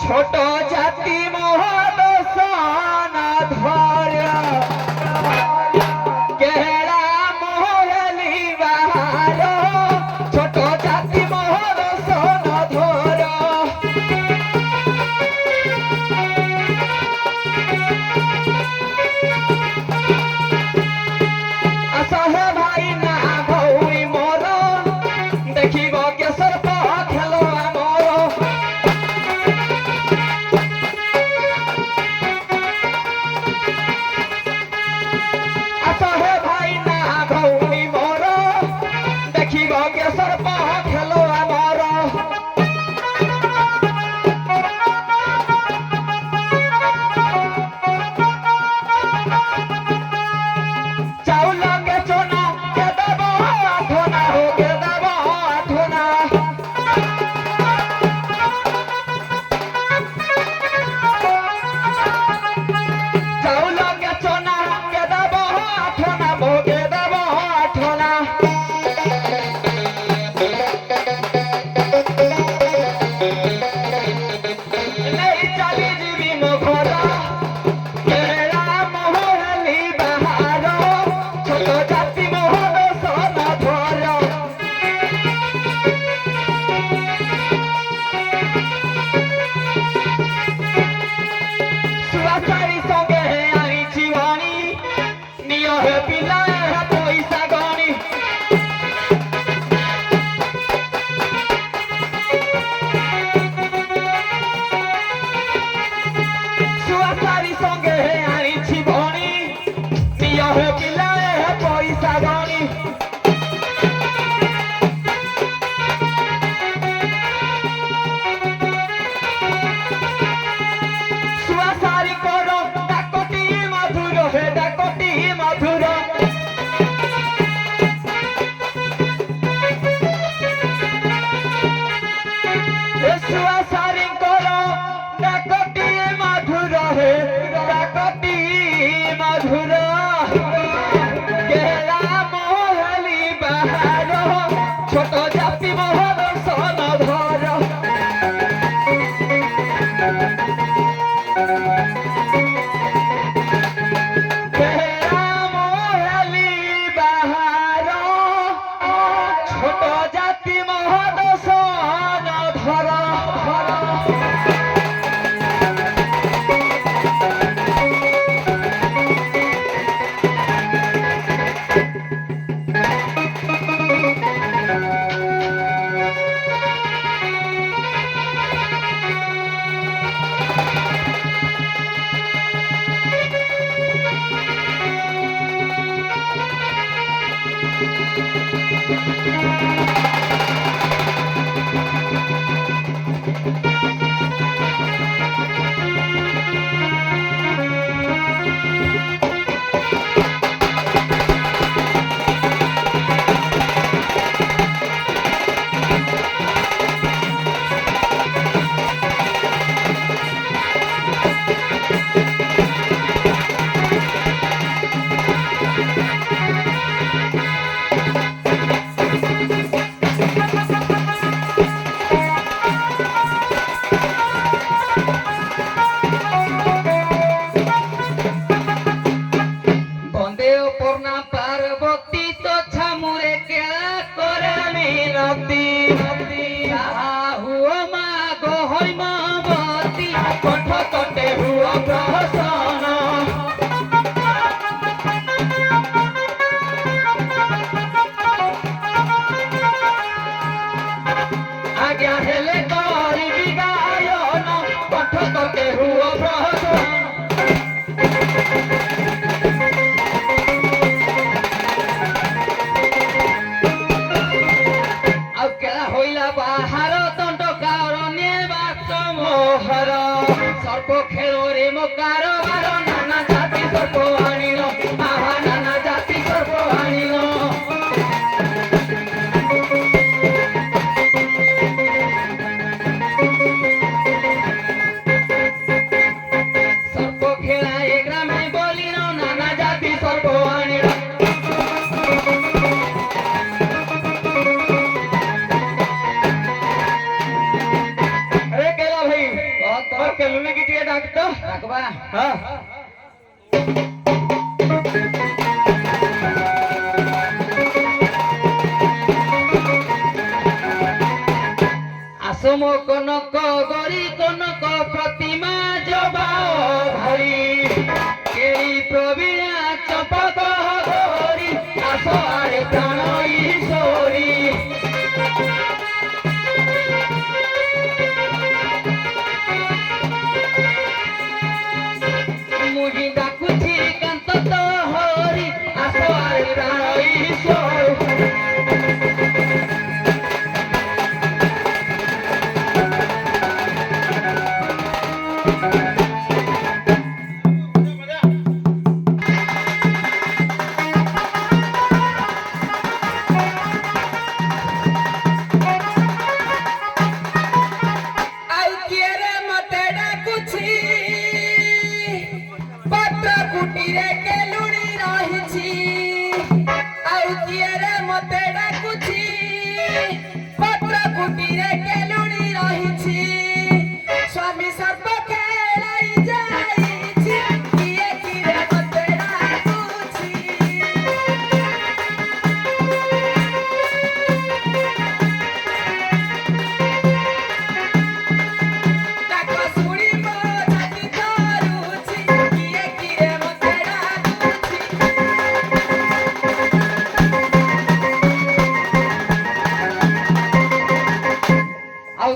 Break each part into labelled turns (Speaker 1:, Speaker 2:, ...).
Speaker 1: ছোট জাতি মহাদশন ধর কেড়া মহলি বাহার ছোট জাতি মহাদশন ধর আসহে ভাই না ভৌরি মোর দেখিব কেশর খেল আমার আসহে ভাই না ভৌরি মোর দেখিব কেশর খেল আমার চাউল গেছো না কে দেব আঠনা হো কে দেব আঠনা চাউল গেছো না কে দেব আঠনা ভোগে দেব আঠনা নেই চালি জীবি মঘরা কেড়া মহলি বাহার ছোট জাতি মহাদশন ধর সুয়াচারি সঙ্গে আনিছি বাণী নিয় হে পিলা পয়সা গণি সুয়াচারি সঙ্গে আনিছি বাণী নিয় হে পিলা পয়সা গণি সুয়াচারি কর ডাকটি মধুর হে ডাকটি মধুর সুয়াচারি কর ডাকটি মধুর হে ডাকটি মধুর কেড়া মহলি বাহার ছোট জাতি মহাদশন ধর কেড়া মহলি বাহার ছোট জাতি মহাদশন ধর বন্দে অপর্ণা পার্বতী তো ছামুরে কেলা করে মিনতি হুয় মা গো হৈমবতী কণ্ঠ কণ্ঠে হুয় প্রহসন আজ্ঞা হেলে করিবি গায়ন কণ্ঠ কণ্ঠে হুয় প্রহসন ଆଉ କେଳା ହଇଲା ବାହାର ଦଣ୍ଡ କାରଣେ ବାଟ ମୋହର ସର୍ପ ଖେଳରେ ମୋ କାରବାର ନାନା ଜାତି ସର୍ପ ଆଣିଲ ଆହା ନାନା ଜାତି ସର୍ପ ଆଣିଲ ସର୍ପ ଖେଳା ଏ ଗ୍ରାମେ ବୋଲିଲ ନାନା ଜାତି ସର୍ପ ଆଣିଲ ডাকতো
Speaker 2: রাখবা
Speaker 1: হ্যাঁ আসম কনক গরি কনক প্রতিমা জবাও ভারি এই প্রবীণা চপক গরি আসো আরে প্রাণ ঈশ্বরী মুহি ডাকুছি কান্ত তো হরি আসো আরে প্রাণ ঈশ্বর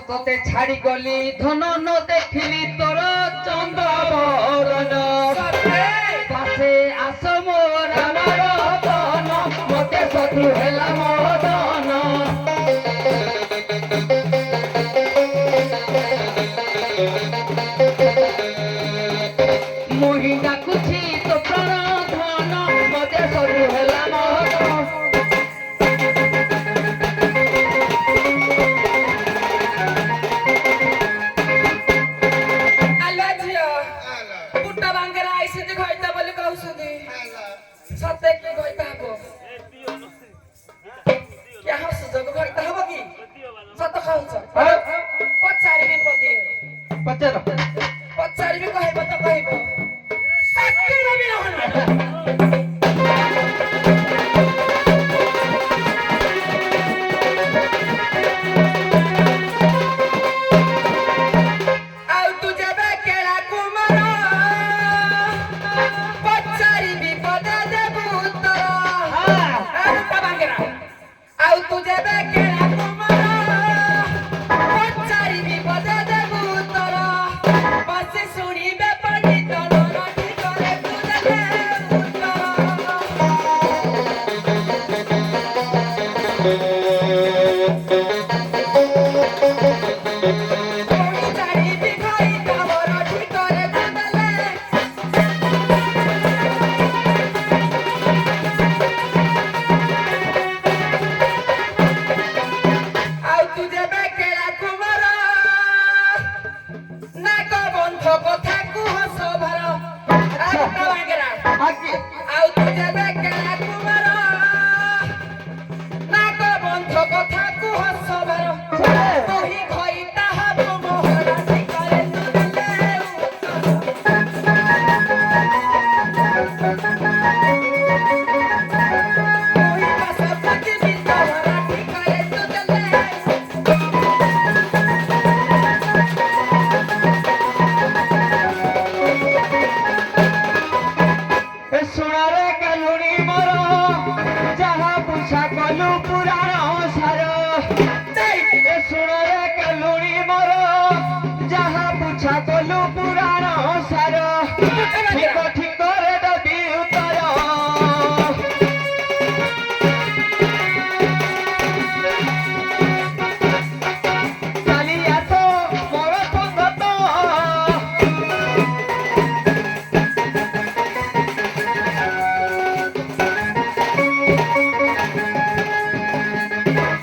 Speaker 1: তোতে ছাড়ি গলি ধন ন দেখিলি তোর চন্দ্র বরণ পাশে আস মোর আমার ধন মতে শত্রু হেলা মদন মুহি ডাকুছি তো প্রাণ ধন মতে শত্রু হেলা মদন
Speaker 2: সত্যি কি কইতে হবো কে হাসছ তো কইতে হবো কি সত্য খাউছ পচারিবি পদি
Speaker 1: পচার
Speaker 2: পচারিবি কহিব তো কহিব সত্যি রবি রহন ଆଉ ତୁ ଯେବେ କେଳା କୁମାର ପଚାରିବି ପଦେ ଦେବୁ ଉତ୍ତର ଆଉ ତୁ ଯେବେ କେଳା କୁମାର ପଚାରିବି ପଦେ ଦେବୁ ଉତ୍ତର ବସି ଶୁଣିବେ ପଣ୍ଡିତ ନରଟି କରେ ତୁ ଦେବେ ଉତ୍ତର ଚାରିବି ଭାଇ ତମର ଠିକରେ ତୁ ଦେଲେ ଆଉ ତୁ ଯେବେ କେଳା କୁମାର ନାଗ ବନ୍ଧ କଥାକୁ ହସ ଭର ଆଉ ତୁ ଯେବେ କେଳା କୁମାର ନାଗ ବନ୍ଧ କଥାକୁ ହସ ଭର କହି ଖଇ ତାହା ମୋହର ଠିକରେ ତୁ ଦେଲେ କହି ବସ ପତି ତମର ଠିକରେ ତୁ ଦେଲେ
Speaker 1: সোনারে কালুনি মর যাহা পুষা কলু পুরাণ সার সোনারে কালুনি মর যাহা পুছা কলু পুরাণ সার ঠিক ঠিক করে দেবি উত্তর চালি আস মর সঙ্গত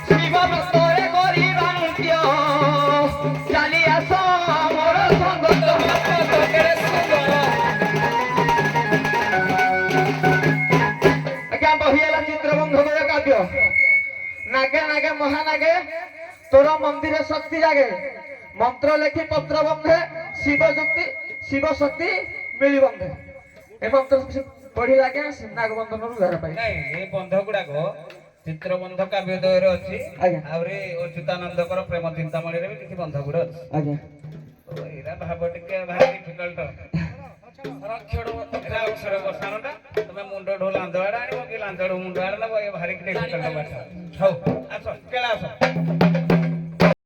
Speaker 1: শিব ভক্তরে করিবা নৃত্য চালি আস মর সঙ্গত আজ্ঞা বহিলা চিত্রবন্ধ কাব্য নাগে নাগে মহানাগে তোর মন্দিরে শক্তি জাগে মন্ত্র লেখি পত্র বন্ধে শিব যুক্তি ଶିବ ଶକ୍ତି ମିଳିବନ୍ଧେ ଏ ମନ୍ତ୍ର ପଢିଲେ ଆଜ୍ଞା ନାଗବନ୍ଧନରୁ ଘର ପାଇ
Speaker 3: ନାଇଁ ଏ ବନ୍ଧ ଗୁଡାକ ଚିତ୍ରବନ୍ଧ କାବ୍ୟୋଦୟରେ ଅଛି
Speaker 1: ଆଜ୍ଞା।
Speaker 3: ଆହୁରି ଅଚ୍ୟୁତାନନ୍ଦଙ୍କର ପ୍ରେମ ଚିନ୍ତାମଣିରେ ବି କିଛି ବନ୍ଧ ଗୁଡ ଅଛି
Speaker 1: ଆଜ୍ଞା
Speaker 3: ଏଇଟା ଭାବ ଟିକେ ଭାରି ଡିଫିକଲ୍ଟ ଅକ୍ଷର ବସାଣଟା ତମେ ମୁଣ୍ଡ ଢୋ ଲାଞ୍ଜ ଆଡେ ଆଣିବ କି ଲାଞ୍ଜ ଢୋ ମୁଣ୍ଡ ଆଡେ ନବ ଏ ଭାରି ଡିଫିକଲ୍ଟ ପାଠ ହଉ ଆସ କେଳା ଆସ